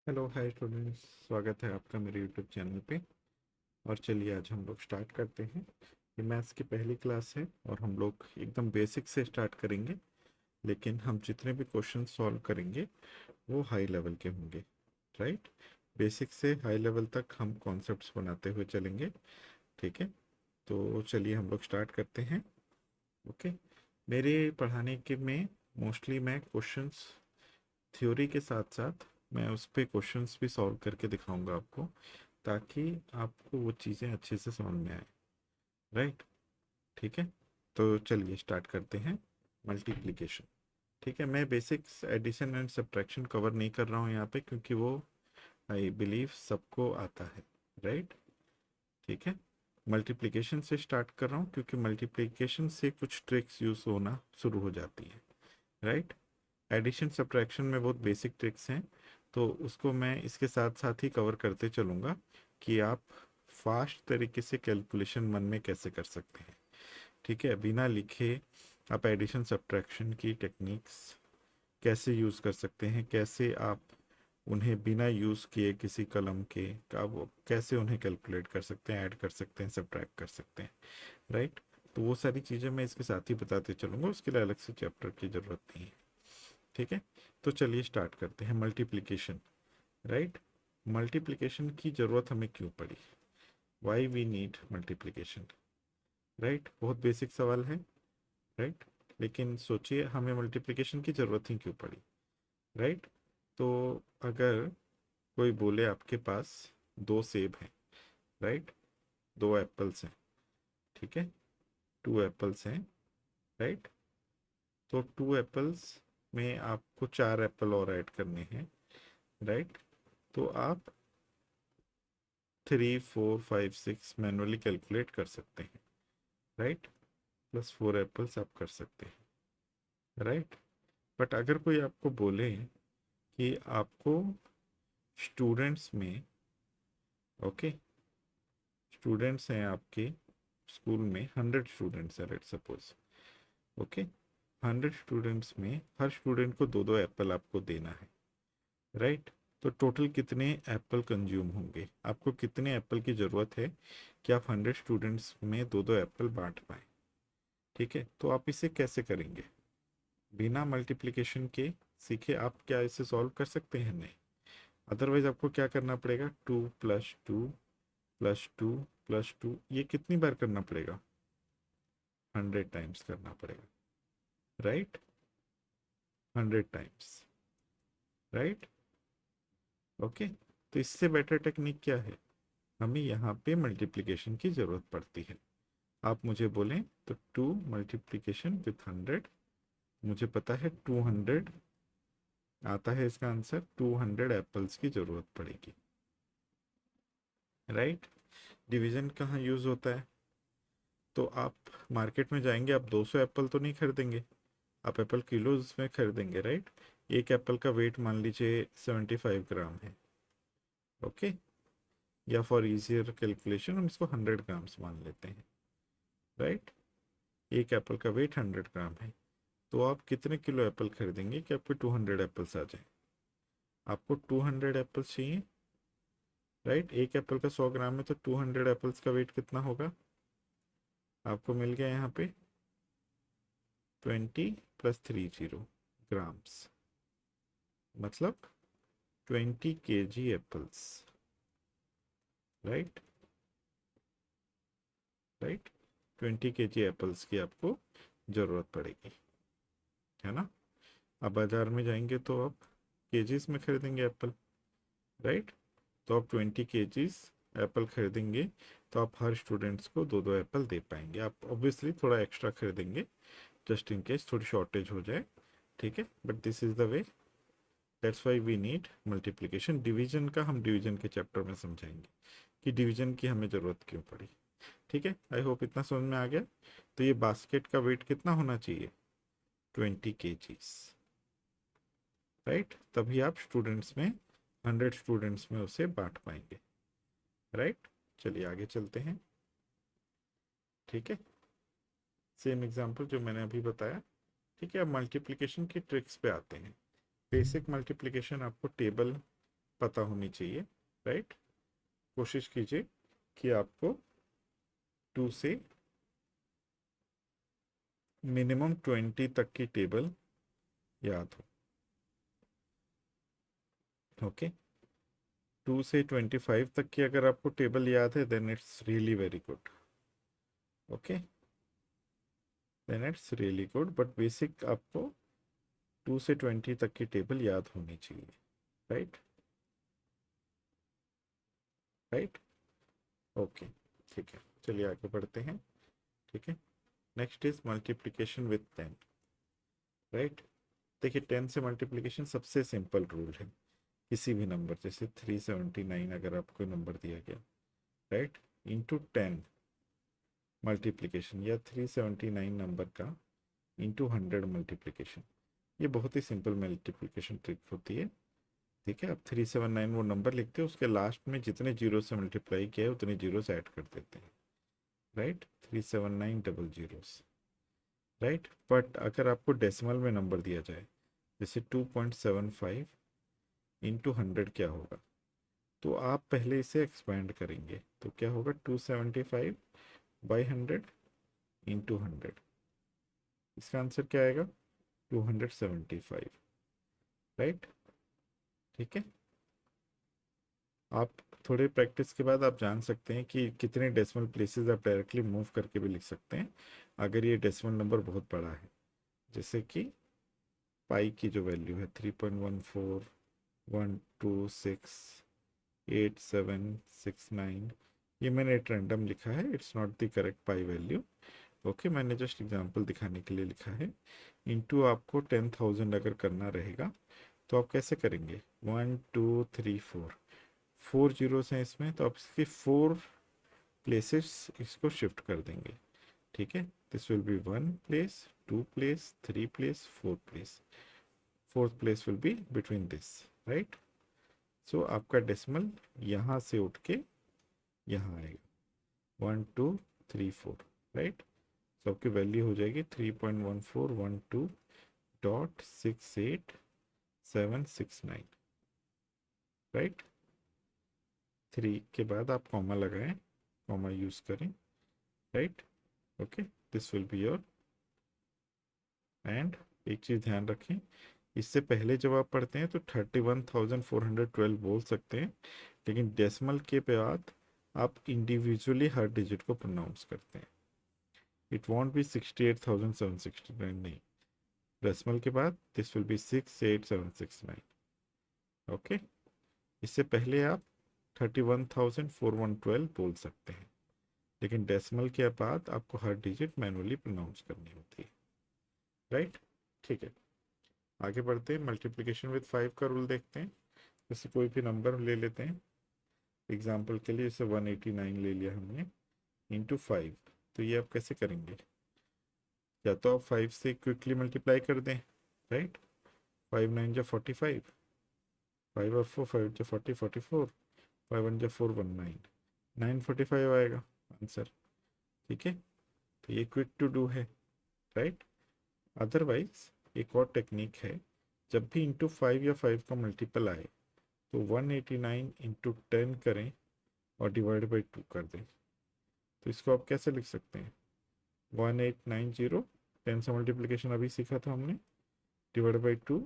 Hello hi students, स्वागत है आपका मेरे यूट्यूब चैनल पे। और चलिए आज हम लोग स्टार्ट करते हैं। ये मैथ्स की पहली क्लास है और हम लोग एकदम बेसिक से स्टार्ट करेंगे, लेकिन हम जितने भी क्वेश्चन सॉल्व करेंगे वो हाई लेवल के होंगे। राइट, बेसिक से हाई लेवल तक हम कॉन्सेप्ट्स बनाते हुए चलेंगे। ठीक है, तो चलिए हम लोग स्टार्ट करते हैं। ओके, मेरे पढ़ाने के में मोस्टली मैं क्वेश्चंस थ्योरी के साथ साथ मैं उस पे क्वेश्चंस भी सॉल्व करके दिखाऊंगा आपको, ताकि आपको वो चीज़ें अच्छे से समझ में आए। राइट, ठीक है, तो चलिए स्टार्ट करते हैं। मल्टीप्लिकेशन। ठीक है, मैं basics addition and subtraction cover नहीं कर रहा हूँ यहाँ पे, क्योंकि वो आई बिलीव सबको आता है। राइट, ठीक है, मल्टीप्लिकेशन से स्टार्ट कर रहा हूँ क्योंकि मल्टीप्लिकेशन से कुछ ट्रिक्स यूज़ होना शुरू हो जाती हैं। राइट, एडिशन सब्ट्रैक्शन में बहुत बेसिक ट्रिक्स हैं, तो उसको मैं इसके साथ साथ ही कवर करते चलूँगा कि आप फास्ट तरीके से कैलकुलेशन मन में कैसे कर सकते हैं। ठीक है, बिना लिखे आप एडिशन सब्ट्रैक्शन की टेक्निक्स कैसे यूज़ कर सकते हैं, कैसे आप उन्हें बिना यूज़ किए किसी कलम के का वो कैसे उन्हें कैलकुलेट कर सकते हैं, ऐड कर सकते हैं, सब्ट्रैक्ट कर सकते हैं। राइट, तो वो सारी चीज़ें मैं इसके साथ ही बताते चलूँगा, उसके लिए अलग से चैप्टर की ज़रूरत नहीं है। ठीक है, तो चलिए स्टार्ट करते हैं मल्टीप्लिकेशन। राइट, मल्टीप्लिकेशन की ज़रूरत हमें क्यों पड़ी, why we need multiplication. Right, बहुत बेसिक सवाल है। राइट, लेकिन सोचिए हमें मल्टीप्लिकेशन की ज़रूरत ही क्यों पड़ी। राइट, तो अगर कोई बोले आपके पास दो सेब हैं, राइट, दो एप्पल्स हैं, ठीक है, टू एप्पल्स हैं। राइट, तो टू एप्पल्स में आपको चार एप्पल और ऐड करने हैं। राइट, तो आप 3 4 5 6 मैनुअली कैलकुलेट कर सकते हैं। राइट, प्लस 4 एप्पल्स आप कर सकते हैं। राइट, बट अगर कोई आपको बोले कि आपको स्टूडेंट्स में, ओके, स्टूडेंट्स हैं आपके स्कूल में 100 स्टूडेंट्स हैं, लेट सपोज। ओके, 100 स्टूडेंट्स में हर स्टूडेंट को दो दो एप्पल आपको देना है। राइट, तो टोटल कितने एप्पल कंज्यूम होंगे, आपको कितने एप्पल की ज़रूरत है कि आप 100 स्टूडेंट्स में दो दो एप्पल बांट पाएँ। ठीक है, तो आप इसे कैसे करेंगे बिना मल्टीप्लिकेशन के। सीखे आप क्या इसे सॉल्व कर सकते हैं? नहीं। अदरवाइज आपको क्या करना पड़ेगा, 2 + 2 + 2 + 2, ये कितनी बार करना पड़ेगा? 100 टाइम्स करना पड़ेगा। Right, 100 times. राइट, ओके, तो इससे बेटर टेक्निक क्या है, हमें यहाँ पे मल्टीप्लिकेशन की ज़रूरत पड़ती है। आप मुझे बोलें तो 2 × 100 मुझे पता है 200 आता है, इसका आंसर 200 एप्पल्स की ज़रूरत पड़ेगी। राइट, डिवीज़न कहाँ यूज़ होता है, तो आप मार्केट में जाएंगे, आप 200 एप्पल तो नहीं खरीदेंगे, आप एप्पल किलोज में खरीदेंगे। राइट, एक एप्पल का वेट मान लीजिए 75 ग्राम है। ओके, या फॉर इजियर कैलकुलेशन हम इसको 100 ग्राम्स मान लेते हैं। राइट, एक एप्पल का वेट 100 ग्राम है, तो आप कितने किलो एप्पल खरीदेंगे कि आपके 200 एप्पल्स आ जाए? आपको 200 एप्पल्स चाहिए। राइट, एक एप्पल का 100 ग्राम है, तो 200 एप्पल्स का वेट कितना होगा? आपको मिल गया यहाँ पे 20 + 30 ग्राम्स, मतलब 20 kg apples. Right, right, 20 kg apples की आपको ज़रूरत पड़ेगी, है ना। आप बाज़ार में जाएंगे तो आप केजीस में खरीदेंगे एप्पल। राइट, तो आप 20 kgs एप्पल खरीदेंगे, तो आप हर स्टूडेंट्स को दो दो एप्पल दे पाएंगे। आप ऑब्वियसली थोड़ा एक्स्ट्रा खरीदेंगे जस्ट इन केस थोड़ी शॉर्टेज हो जाए। ठीक है, but this is the way, that's why we need multiplication. Division का हम डिवीजन के चैप्टर में समझाएंगे कि डिवीजन की हमें ज़रूरत क्यों पड़ी। ठीक है, आई होप इतना समझ में आ गया। तो ये बास्केट का वेट कितना होना चाहिए? 20 kgs। राइट, तभी आप स्टूडेंट्स में 100 स्टूडेंट्स में उसे बांट पाएंगे। राइट, चलिए आगे चलते हैं। ठीक है, सेम एग्जांपल जो मैंने अभी बताया। ठीक है, अब मल्टीप्लिकेशन की ट्रिक्स पे आते हैं। बेसिक मल्टीप्लिकेशन आपको टेबल पता होनी चाहिए, राइट। कोशिश कीजिए कि आपको 2 से मिनिमम 20 तक की टेबल याद हो। ओके, 2 से 25 तक की अगर आपको टेबल याद है then it's really very good. Okay, then it's really good, but basic आपको 2 से 20 तक की टेबल याद होनी चाहिए, राइट। राइट, ओके, ठीक है, चलिए आगे बढ़ते हैं। ठीक है, next is multiplication with 10, right. देखिए 10 से मल्टीप्लिकेशन सबसे सिंपल रूल है। किसी भी नंबर, जैसे 379 अगर आपको नंबर दिया गया, राइट, इंटू 10 मल्टीप्लिकेशन, या 379 नंबर का इंटू 100 मल्टीप्लिकेशन, ये बहुत ही सिंपल मल्टीप्लिकेशन ट्रिक होती है। ठीक है, आप 379 वो नंबर लिखते हैं, उसके लास्ट में जितने जीरो से मल्टीप्लाई किया है उतने जीरो से ऐड कर देते हैं, right. 379 double zeros, right. But अगर आपको डेसिमल में नंबर दिया जाए, जैसे 2.75 इंटू 100 क्या होगा, तो आप पहले इसे एक्सपेंड करेंगे, तो क्या होगा 275 बाई 100 इंटू 100, इसका आंसर क्या आएगा 275, राइट। ठीक है, आप थोड़े प्रैक्टिस के बाद आप जान सकते हैं कि कितने डेसिमल प्लेसेस आप डायरेक्टली मूव करके भी लिख सकते हैं अगर ये डेसिमल नंबर बहुत बड़ा है। जैसे कि पाई की जो वैल्यू है 3.141268 769, ये मैंने एक रैंडम लिखा है, it's not the correct pi value. Okay, मैंने जस्ट एग्जांपल दिखाने के लिए लिखा है। इनटू आपको 10,000 अगर करना रहेगा तो आप कैसे करेंगे, 1 2 3 4, 4 जीरोस हैं इसमें, तो आप इसके 4 प्लेसेस इसको शिफ्ट कर देंगे। ठीक है, this will be 1 place, 2 place, 3 place, 4 place, 4th place will be between this, right. So आपका डेसिमल यहाँ से उठ के यहाँ आएगा 1 2 3 4, राइट। सो आपकी वैल्यू हो जाएगी 3.1412.68769, राइट। 3 के बाद आप कॉमा लगाएं, कॉमा यूज करें, right. Okay, this will be your, and एक चीज़ ध्यान रखें, इससे पहले जब आप पढ़ते हैं तो 31,412 बोल सकते हैं, लेकिन डेसिमल के बाद आप इंडिविजुअली हर डिजिट को प्रोनाउंस करते हैं। इट वॉन्ट बी 68,769, नहीं, डेसिमल के बाद दिस विल बी 68769। ओके, इससे पहले आप 31,412 बोल सकते हैं, लेकिन डेसिमल के बाद आपको हर डिजिट मैनुअली प्रोनाउंस करनी होती है, राइट। ठीक है, आगे बढ़ते हैं, मल्टीप्लिकेशन विद 5 का रूल देखते हैं। जैसे कोई भी नंबर ले लेते हैं एग्जाम्पल के लिए, जैसे 189 ले लिया हमने, इंटू 5, तो ये आप कैसे करेंगे, या तो आप 5 से क्विकली मल्टीप्लाई कर दें, राइट। 5 9 जा 45, 5 और 4, 5 जा 40, 44, 5 1 जा 4, 19, 945 आएगा आंसर। ठीक है, तो ये क्विक टू डू है, राइट। अदरवाइज एक और टेक्निक है, जब भी इंटू 5 या 5 का मल्टीपल आए तो 189 इंटू 10 करें और डिवाइड बाई 2 कर दें। तो इसको आप कैसे लिख सकते हैं, 1890, 10 से मल्टीप्लिकेशन अभी सीखा था हमने, divide by 2,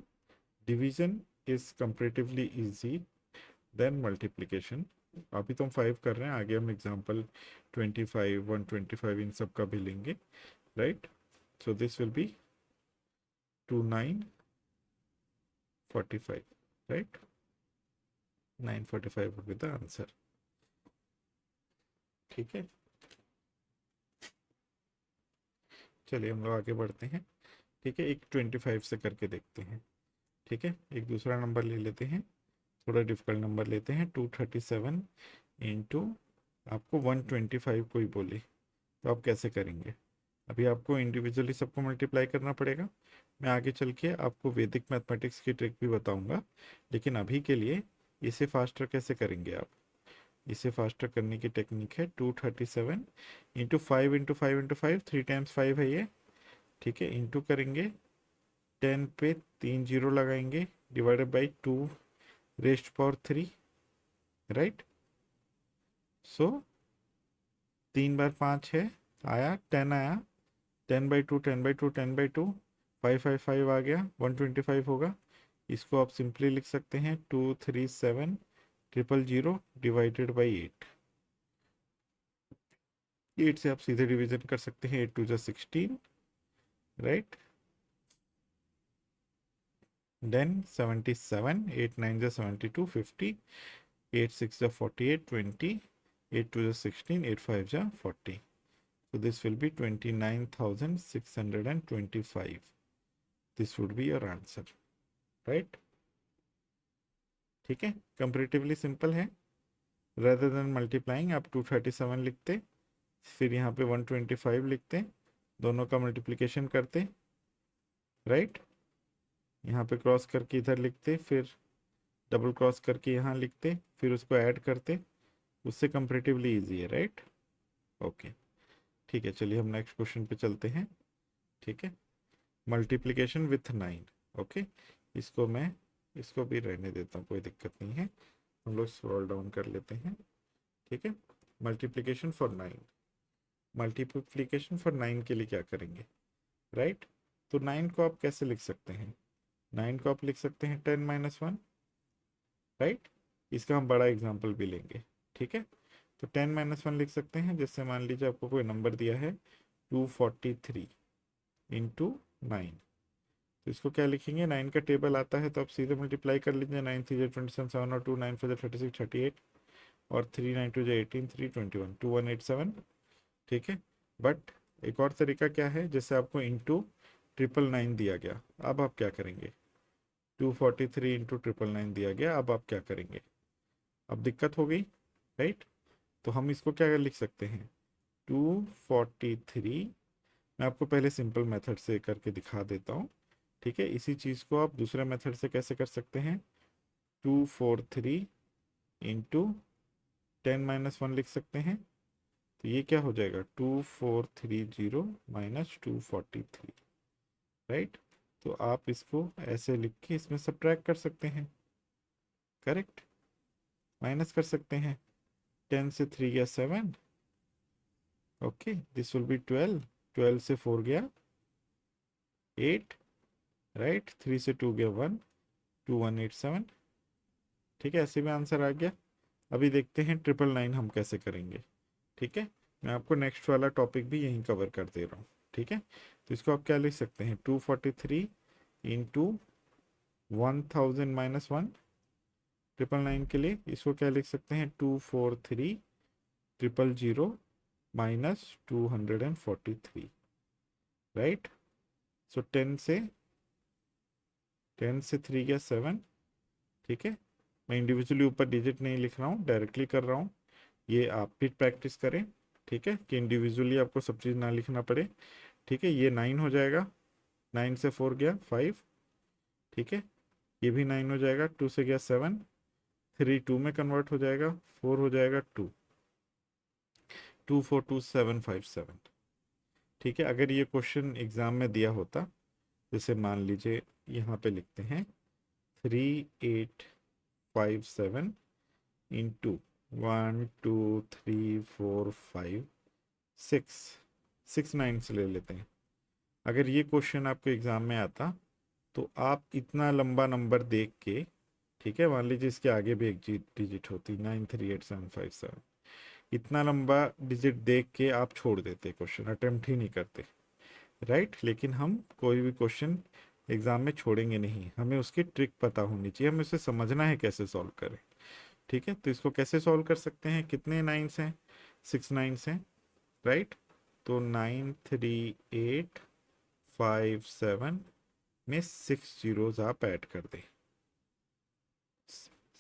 division is comparatively easy than multiplication. अभी तो हम 5 कर रहे हैं, आगे हम एग्जांपल 25 125 इन सब का भी लेंगे, right. So this will B 2945, right, 945 will be the answer. ठीक है, चलिए हम लोग आगे बढ़ते हैं। ठीक है, एक 25 से करके देखते हैं। ठीक है, एक दूसरा नंबर ले लेते हैं, थोड़ा डिफिकल्ट नंबर लेते हैं, 237 इंटू आपको 125 कोई बोले, तो आप कैसे करेंगे। अभी आपको इंडिविजुअली सबको मल्टीप्लाई करना पड़ेगा, मैं आगे चल के आपको वैदिक मैथमेटिक्स की ट्रिक भी बताऊंगा, लेकिन अभी के लिए इसे फास्टर कैसे करेंगे आप, इसे फास्टर करने की टेक्निक है 237 इंटू 5 इंटू 5 इंटू 5, 3 टाइम्स 5 है ये। ठीक है, इंटू करेंगे 10 पे 3 जीरो लगाएंगे, divided by 2 raised power 3, right. So 3 बार 5 है, आया 10 आया, 10/2 10/2 10/2, 555 आ गया, 125 होगा। इसको आप सिंपली लिख सकते हैं 237,000 डिवाइडेड बाई 8। 8 से आप सीधे डिवीजन कर सकते हैं, 8 2 जा 16, राइट। देन 77, 8 9 जा 72, 50, 8 6 जा 48, 20, 8 2 जा 16, 8 5 जा 40. So this will be 29,625. This would be your answer, right? ठीक है, कंपेरेटिवली सिंपल है। रेदर देन मल्टीप्लाइंग आप 237 लिखते, फिर यहाँ पे 125 लिखते, दोनों का मल्टीप्लिकेशन करते, राइट। यहाँ पे क्रॉस करके इधर लिखते, फिर डबल क्रॉस करके यहाँ लिखते, फिर उसको ऐड करते, उससे कंपेरेटिवली इजी है, राइट। ओके, ठीक है, चलिए हम नेक्स्ट क्वेश्चन पे चलते हैं। ठीक है, मल्टीप्लिकेशन विथ 9। ओके, इसको भी रहने देता हूँ, कोई दिक्कत नहीं है, हम लोग स्क्रॉल डाउन कर लेते हैं। ठीक है, मल्टीप्लिकेशन फॉर 9। मल्टीप्लिकेशन फॉर 9 के लिए क्या करेंगे, राइट। तो 9 को आप कैसे लिख सकते हैं, 9 को आप लिख सकते हैं 10 - 1, राइट। इसका हम बड़ा एग्जाम्पल भी लेंगे, ठीक है। तो 10 - 1 लिख सकते हैं, जैसे मान लीजिए आपको कोई नंबर दिया है 243 इंटू 9। तो इसको क्या लिखेंगे, 9 का टेबल आता है तो आप सीधे मल्टीप्लाई कर लीजिए, 9 3 27 7 और 2 9 4 36 38 और 3 9 2 18 3 21 2187, ठीक है। बट एक और तरीका क्या है, जैसे आपको इंटू 999 दिया गया, अब आप क्या करेंगे, 243 इंटू 999 दिया गया, अब आप क्या करेंगे, अब दिक्कत हो गई, राइट। तो हम इसको क्या लिख सकते हैं, 243, मैं आपको पहले सिंपल मेथड से करके दिखा देता हूँ, ठीक है। इसी चीज़ को आप दूसरे मेथड से कैसे कर सकते हैं, 243 इंटू 10 - 1 लिख सकते हैं। तो ये क्या हो जाएगा, 2430 माइनस 243, राइट। तो आप इसको ऐसे लिख के इसमें सब्ट्रैक्ट कर सकते हैं, करेक्ट, माइनस कर सकते हैं। 10 से 3 गया 7, ओके, दिस विल बी 12, 12 से 4 गया 8, राइट, 3 से 2 गया 1, 2187, ठीक है, ऐसे में आंसर आ गया। अभी देखते हैं 999 हम कैसे करेंगे, ठीक है। मैं आपको नेक्स्ट वाला टॉपिक भी यहीं कवर कर दे रहा हूँ, ठीक है। तो इसको आप क्या लिख सकते हैं, 243 इंटू 1000 - 1, 999 के लिए इसको क्या लिख सकते हैं, 243 000 माइनस 243, राइट। सो 10 से 3 गया 7, ठीक है। मैं इंडिविजुअली ऊपर डिजिट नहीं लिख रहा हूँ, डायरेक्टली कर रहा हूँ, ये आप भी प्रैक्टिस करें, ठीक है, कि इंडिविजुअली आपको सब चीज़ ना लिखना पड़े, ठीक है। ये 9 हो जाएगा, 9 से 4 गया 5, ठीक है। ये भी 9 हो जाएगा, 2 से गया 7, 3 2 में कन्वर्ट हो जाएगा, 4 हो जाएगा 2, 242757, ठीक है। अगर ये क्वेश्चन एग्जाम में दिया होता, जैसे मान लीजिए यहाँ पे लिखते हैं 3857 इंटू 1 2 3 4 5 6 9 से ले लेते हैं। अगर ये क्वेश्चन आपको एग्जाम में आता तो आप इतना लंबा नंबर देख के, ठीक है, मान लीजिए इसके आगे भी एक डिजिट होती 93857, इतना लंबा डिजिट देख के आप छोड़ देते, क्वेश्चन अटेम्प्ट ही नहीं करते, राइट। लेकिन हम कोई भी क्वेश्चन एग्जाम में छोड़ेंगे नहीं, हमें उसकी ट्रिक पता होनी चाहिए, हमें उसे समझना है कैसे सॉल्व करें, ठीक है। तो इसको कैसे सॉल्व कर सकते हैं, कितने 9s हैं, 6 9s हैं, राइट। तो 93857 में 6 जीरोज आप ऐड कर दें,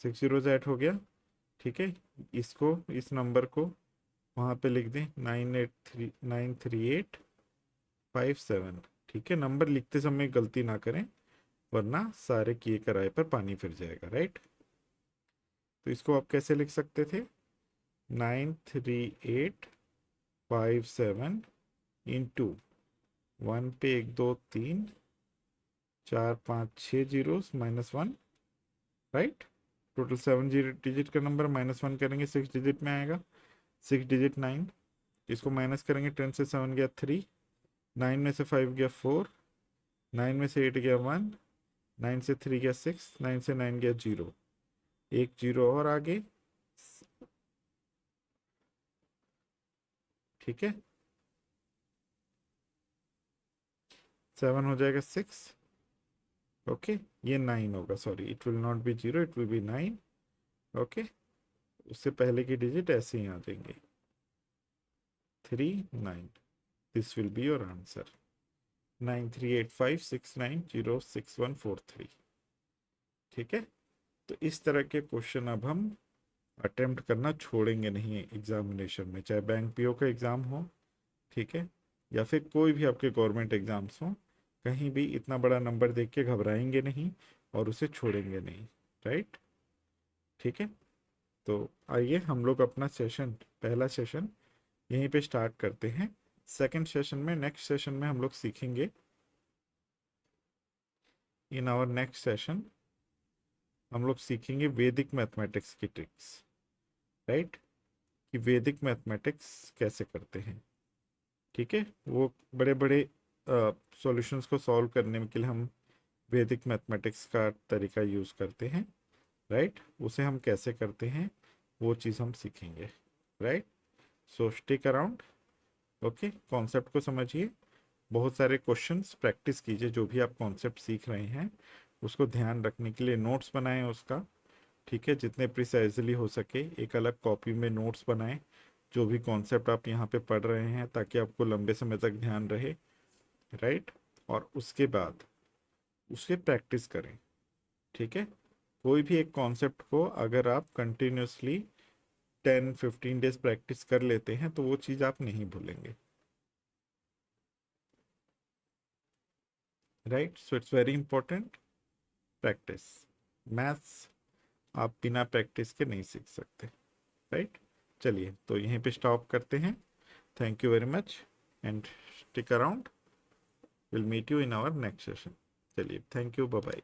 6 जीरोज ऐड हो गया, ठीक है। इसको, इस नंबर को वहाँ पे लिख दें 93857, ठीक है। नंबर लिखते समय गलती ना करें, वरना सारे किए कराए पर पानी फिर जाएगा, राइट। तो इसको आप कैसे लिख सकते थे, 93857 इंटू 1 पे 1 2 3 4 5 6 zeros minus 1, right. Total 7 digit का नंबर, -1 करेंगे 6 डिजिट में आएगा, 6 डिजिट 9, इसको माइनस करेंगे, 10 से 7 गया 3, 9 में से 5 गया 4, 9 में से 8 गया 1, 9 से 3 गया 6, 9 से 9 गया 0, एक 0 और आगे, ठीक है। 7 हो जाएगा 6, ओके। ये 9 होगा, sorry, it will not be 0, it will be 9, okay. उससे पहले की डिजिट ऐसे ही आ जाएंगे, 3 9, this will be your answer, 938569061143, ठीक है। तो इस तरह के क्वेश्चन अब हम अटेम्प्ट करना छोड़ेंगे नहीं एग्जामिनेशन में, चाहे बैंक पीओ का एग्ज़ाम हो, ठीक है, या फिर कोई भी आपके गवर्नमेंट एग्जाम्स हो, कहीं भी इतना बड़ा नंबर देख के घबराएंगे नहीं और उसे छोड़ेंगे नहीं, राइट, ठीक है। तो आइए हम लोग अपना सेशन, पहला सेशन यहीं पे स्टार्ट करते हैं। सेकंड सेशन में, नेक्स्ट सेशन में हम लोग सीखेंगे, इन आवर नेक्स्ट सेशन हम लोग सीखेंगे वैदिक मैथमेटिक्स की ट्रिक्स, राइट, कि वैदिक मैथमेटिक्स कैसे करते हैं, ठीक है। वो बड़े बड़े सॉल्यूशंस को सॉल्व करने के लिए हम वैदिक मैथमेटिक्स का तरीका यूज़ करते हैं, राइट, उसे हम कैसे करते हैं वो चीज़ हम सीखेंगे, राइट। सो स्टिक अराउंड, ओके। कॉन्सेप्ट को समझिए, बहुत सारे क्वेश्चंस प्रैक्टिस कीजिए, जो भी आप कॉन्सेप्ट सीख रहे हैं उसको ध्यान रखने के लिए नोट्स बनाएं उसका, ठीक है, जितने प्रिसाइजली हो सके एक अलग कॉपी में नोट्स बनाएं, जो भी कॉन्सेप्ट आप यहाँ पे पढ़ रहे हैं, ताकि आपको लंबे समय तक ध्यान रहे, राइट। और उसके बाद उसके प्रैक्टिस करें, ठीक है। कोई भी एक कॉन्सेप्ट को अगर आप कंटिन्यूसली 10-15 डेज प्रैक्टिस कर लेते हैं तो वो चीज़ आप नहीं भूलेंगे, right. So it's very important, practice. Maths आप बिना प्रैक्टिस के नहीं सीख सकते, राइट। चलिए, तो यहीं पे स्टॉप करते हैं। Thank you very much and stick around, will meet you in our next session. चलिए, थैंक यू, बाय बाय।